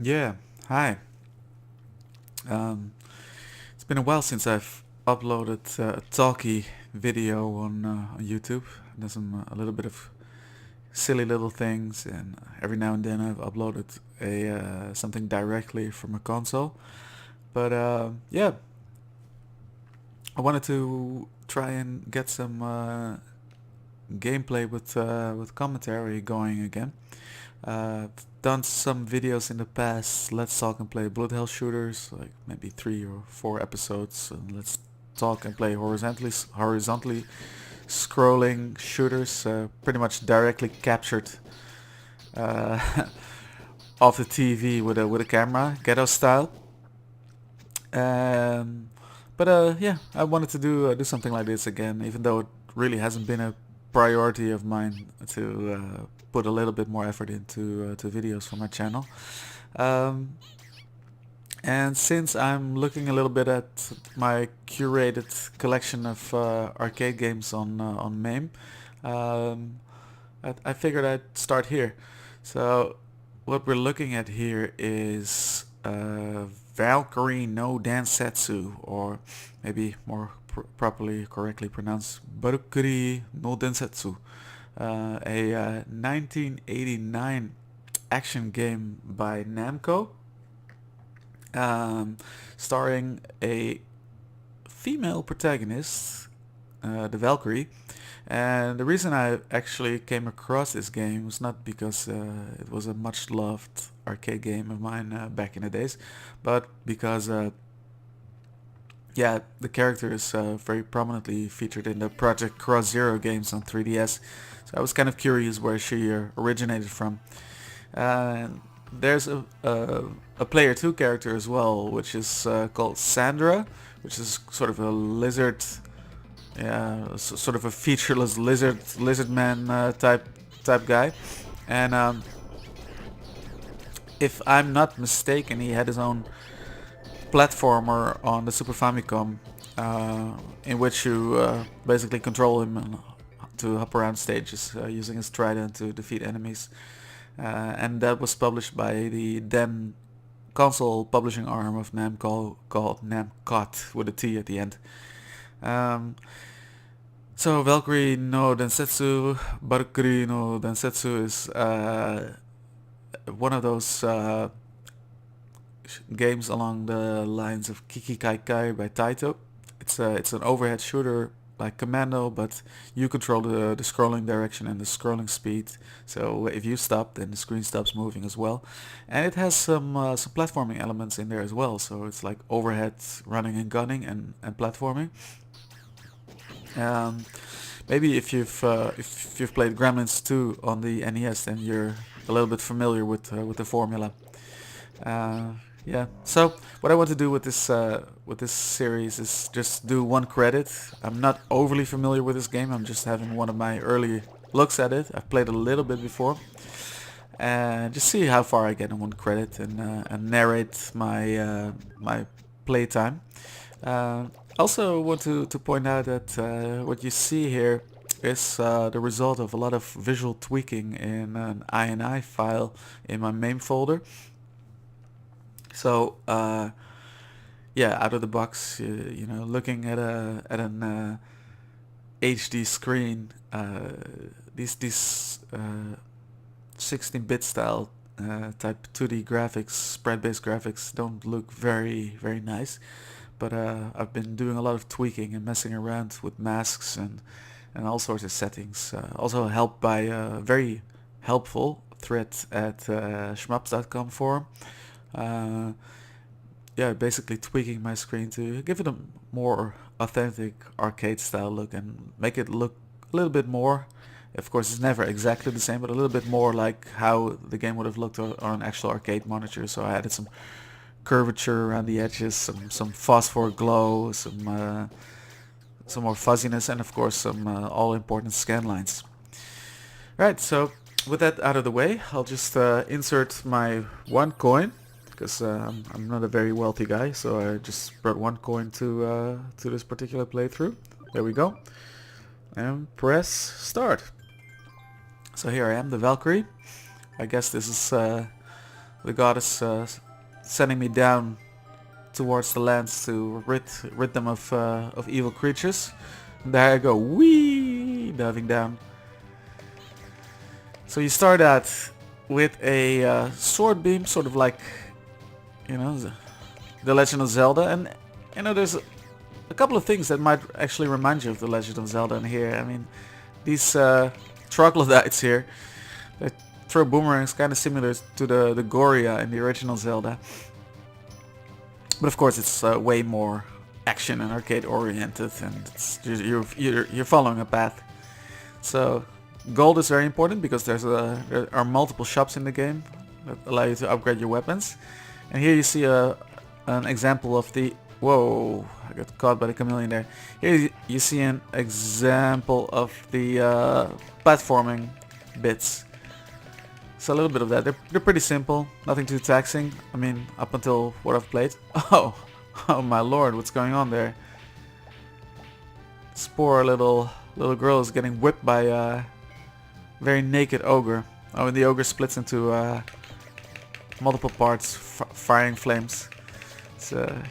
Yeah, hi. It's been a while since I've uploaded a Toki video on YouTube. There's a little bit of silly little things, and every now and then I've uploaded a something directly from a console. But yeah, I wanted to try and get some gameplay with commentary going again. I've done some videos in the past. Let's talk and play bullet hell shooters, like maybe 3 or 4 episodes. And let's talk and play horizontally scrolling shooters, pretty much directly captured uh, off the TV with a camera, ghetto style. Um, but yeah, I wanted to do something like this again, even though it really hasn't been a priority of mine to put a little bit more effort into to videos for my channel. Um, and since I'm looking a little bit at my curated collection of arcade games on MAME, um, I figured I'd start here. So what we're looking at here is Valkyrie no Densetsu, or maybe more properly, correctly pronounced Valkyrie no Densetsu, a 1989 action game by Namco, um, starring a female protagonist, the Valkyrie. And the reason I actually came across this game was not because it was a much loved arcade game of mine back in the days, but because yeah, the character is very prominently featured in the Project Cross Zero games on 3DS. So I was kind of curious where she originated from. And there's a player 2 character as well, which is called Sandra, which is sort of a lizard, yeah, sort of a featureless lizard man type guy. And if I'm not mistaken, he had his own platformer on the Super Famicom, in which you basically control him to hop around stages using his trident to defeat enemies. And that was published by the then console publishing arm of Namco, called Namcot with a T at the end. Um, so Valkyrie no Densetsu, Valkyrie no Densetsu is one of those games along the lines of Kiki Kai Kai by Taito. It's an overhead shooter like Commando, but you control the scrolling direction and the scrolling speed. So if you stop, then the screen stops moving as well. And it has some platforming elements in there as well. So it's like overhead running and gunning and platforming. Um, Maybe if you've played Gremlins 2 on the NES, then you're a little bit familiar with the formula. Uh, yeah. So what I want to do with this series is just do one credit. I'm not overly familiar with this game. I'm just having one of my early looks at it. I've played a little bit before, and just see how far I get in one credit and narrate my playtime. Uh, Also want to point out that what you see here is the result of a lot of visual tweaking in an INI file in my main folder. So yeah, out of the box, you know, looking at an HD screen, these 16-bit style type 2D graphics, spread-based graphics don't look very nice. But I've been doing a lot of tweaking and messing around with masks and all sorts of settings. Also helped by a very helpful thread at shmups.com forum. Uh, yeah, basically tweaking my screen to give it a more authentic arcade style look and make it look a little bit more. Of course, it's never exactly the same, but a little bit more like how the game would have looked on an actual arcade monitor. So I added some curvature around the edges, some phosphor glow, some more fuzziness, and of course some all important scan lines. Right, so with that out of the way, I'll just insert my one coin, because I'm not a very wealthy guy, so I just brought one coin to this particular playthrough. There we go, and press start. So here I am, the Valkyrie. I guess this is the goddess sending me down towards the lands to rid them of evil creatures. And there I go, whee, diving down. So you start out with a sword beam, sort of like, you know, the Legend of Zelda, and you know, there's a couple of things that might actually remind you of the Legend of Zelda in here. I mean, these troglodytes here, they throw boomerangs kind of similar to the Goria in the original Zelda. But of course it's way more action and arcade oriented, and it's, you're following a path. So gold is very important because there are multiple shops in the game that allow you to upgrade your weapons. And here you see an example of the... Whoa, I got caught by the chameleon there. Here you see an example of the platforming bits. So a little bit of that. They're pretty simple, nothing too taxing. I mean, up until what I've played. Oh my lord, what's going on there? This poor little girl is getting whipped by a very naked ogre. Oh, and the ogre splits into multiple parts, firing flames. It's a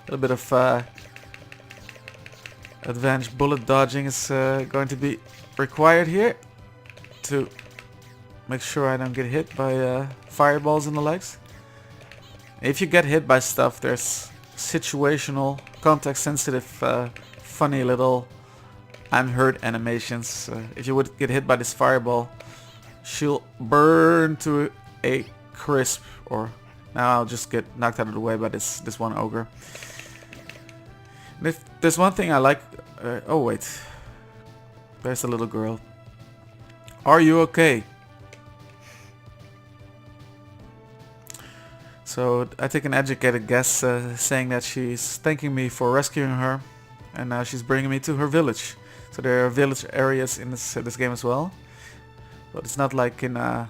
little bit of advanced bullet dodging is going to be required here to make sure I don't get hit by fireballs and the legs. If you get hit by stuff, there's situational, context-sensitive, funny little I'm hurt animations. If you would get hit by this fireball, she'll burn to a crisp, or now I'll just get knocked out of the way by this one ogre. And if there's one thing I like... oh wait, there's the little girl. Are you okay? So I take an educated guess saying that she's thanking me for rescuing her, and now she's bringing me to her village. So there are village areas in this game as well, but it's not like in an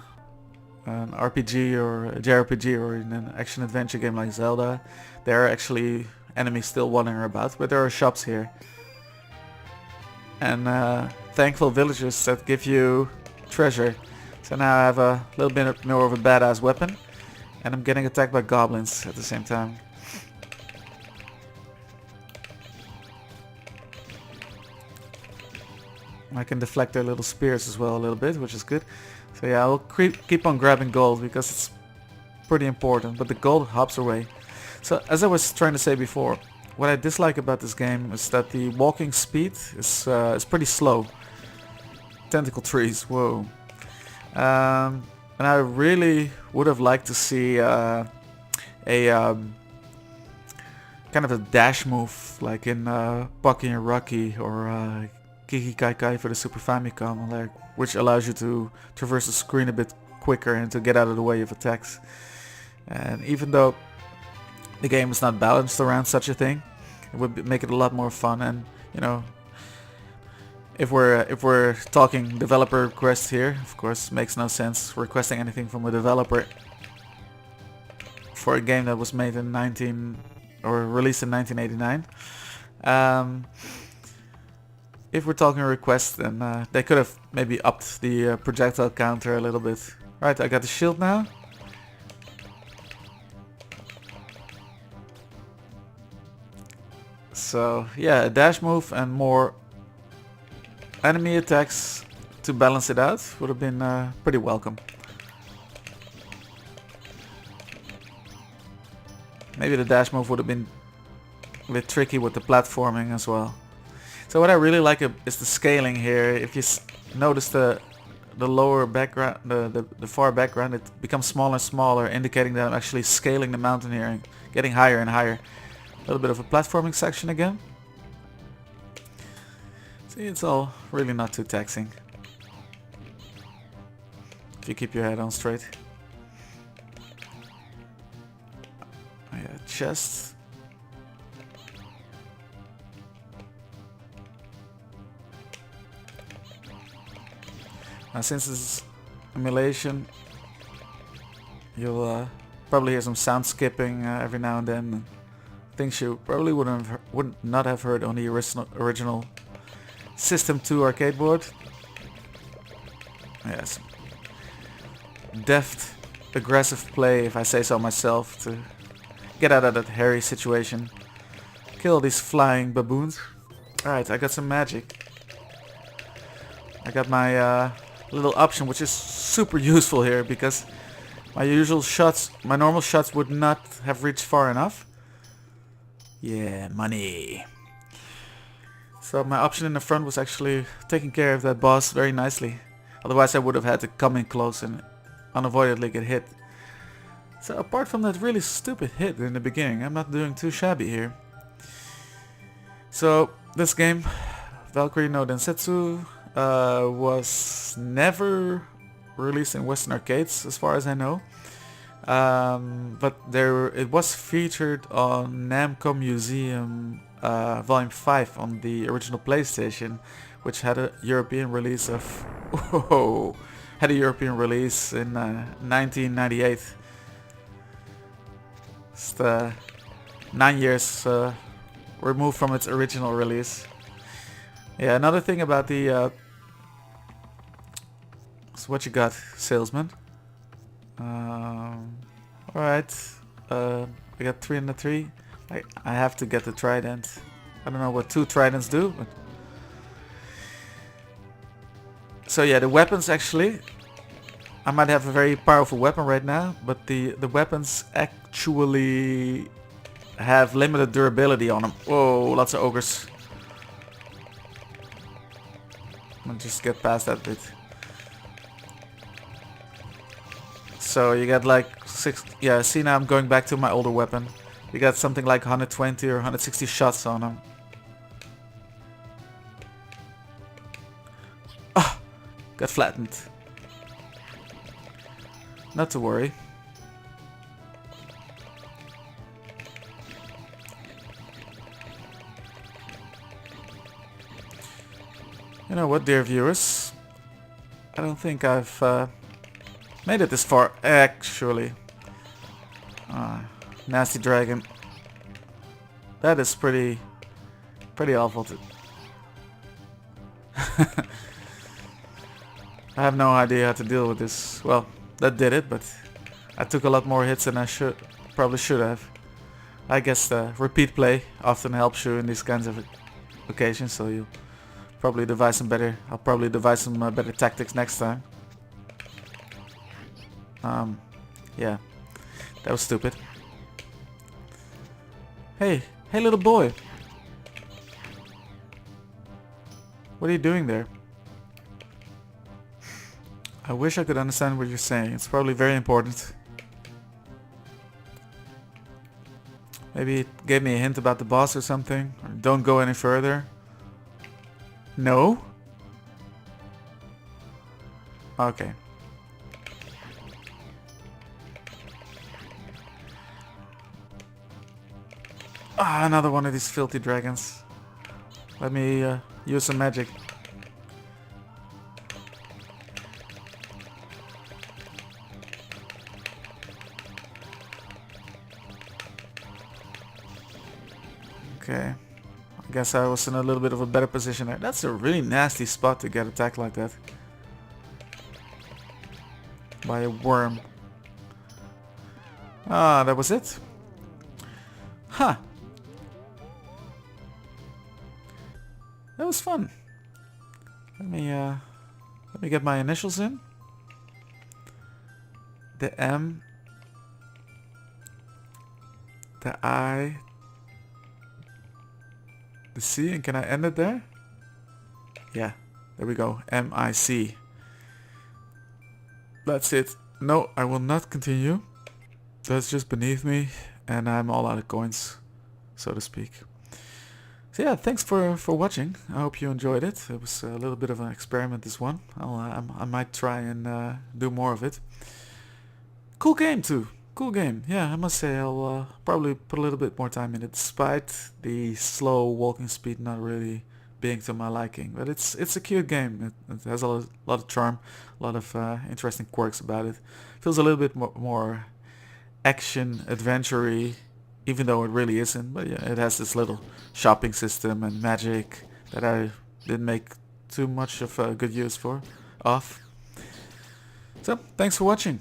RPG or a JRPG or in an action adventure game like Zelda. There are actually enemies still wandering about, but there are shops here. And thankful villagers that give you treasure. So now I have a little bit more of a badass weapon. And I'm getting attacked by goblins at the same time. I can deflect their little spears as well a little bit, which is good. So yeah, I'll keep on grabbing gold because it's pretty important, but the gold hops away. So as I was trying to say before, what I dislike about this game is that the walking speed is pretty slow. Tentacle trees, whoa. And I really would have liked to see a kind of a dash move like in Pocky and Rocky or Kiki Kai for the Super Famicom, like, which allows you to traverse the screen a bit quicker and to get out of the way of attacks. And even though the game is not balanced around such a thing, it would make it a lot more fun. And you know, if we're talking developer requests here, of course, it makes no sense requesting anything from a developer for a game that was made in released in 1989. If we're talking requests, then they could have maybe upped the projectile counter a little bit. Right, I got the shield now. So yeah, a dash move and more enemy attacks to balance it out would have been pretty welcome. Maybe the dash move would have been a bit tricky with the platforming as well. So what I really like is the scaling here. If you notice the lower background, the far background, it becomes smaller and smaller, indicating that I'm actually scaling the mountain here and getting higher and higher. A little bit of a platforming section again. See, it's all really not too taxing if you keep your head on straight. Oh yeah, chest. Now since this is emulation, you'll probably hear some sound skipping every now and then. Things you probably would not have heard on the original System 2 arcade board. Yes. Deft aggressive play, if I say so myself, to get out of that hairy situation. Kill these flying baboons. Alright, I got some magic. I got my little option, which is super useful here because my usual shots, my normal shots would not have reached far enough. Yeah, money. So my option in the front was actually taking care of that boss very nicely. Otherwise I would have had to come in close and unavoidably get hit. So apart from that really stupid hit in the beginning, I'm not doing too shabby here. So this game, Valkyrie no Densetsu, was never released in Western arcades as far as I know. But it was featured on Namco Museum Volume 5 on the original PlayStation, which had a European release of had a European release in 1998. It's 9 years removed from its original release. Yeah, another thing about the so what you got, salesman? Alright, I got 3 and a 3. I have to get the trident. I don't know what 2 tridents do, but so yeah, the weapons actually, I might have a very powerful weapon right now, but the weapons actually have limited durability on them. Whoa, lots of ogres. I'll just get past that bit. So you got like 6, yeah, see now I'm going back to my older weapon. You got something like 120 or 160 shots on them. Ah, got flattened. Not to worry. You know what, dear viewers? I don't think I've made it this far, actually. Nasty dragon. That is pretty awful to... I have no idea how to deal with this. Well, that did it, but I took a lot more hits than I probably should have. I guess the repeat play often helps you in these kinds of occasions, so you'll probably devise some better... I'll probably devise some better tactics next time. Yeah, that was stupid. Hey little boy. What are you doing there? I wish I could understand what you're saying. It's probably very important. Maybe it gave me a hint about the boss or something. Or don't go any further. No? Okay. Ah, another one of these filthy dragons. Let me use some magic. Okay. I guess I was in a little bit of a better position there. That's a really nasty spot to get attacked like that. By a worm. Ah, that was it. Huh. That was fun. Let me get my initials in. The M, the I, the C, and can I end it there? Yeah, there we go. M-I-C. That's it. No, I will not continue. That's just beneath me, and I'm all out of coins, so to speak. So yeah, thanks for watching. I hope you enjoyed it. It was a little bit of an experiment, this one. I might try and do more of it. Cool game too. Cool game. Yeah, I must say I'll probably put a little bit more time in it, despite the slow walking speed not really being to my liking. But it's a cute game. It has a lot of charm, a lot of interesting quirks about it. Feels a little bit more action adventure-y, even though it really isn't. But yeah, it has this little shopping system and magic that I didn't make too much of a good use of. So thanks for watching.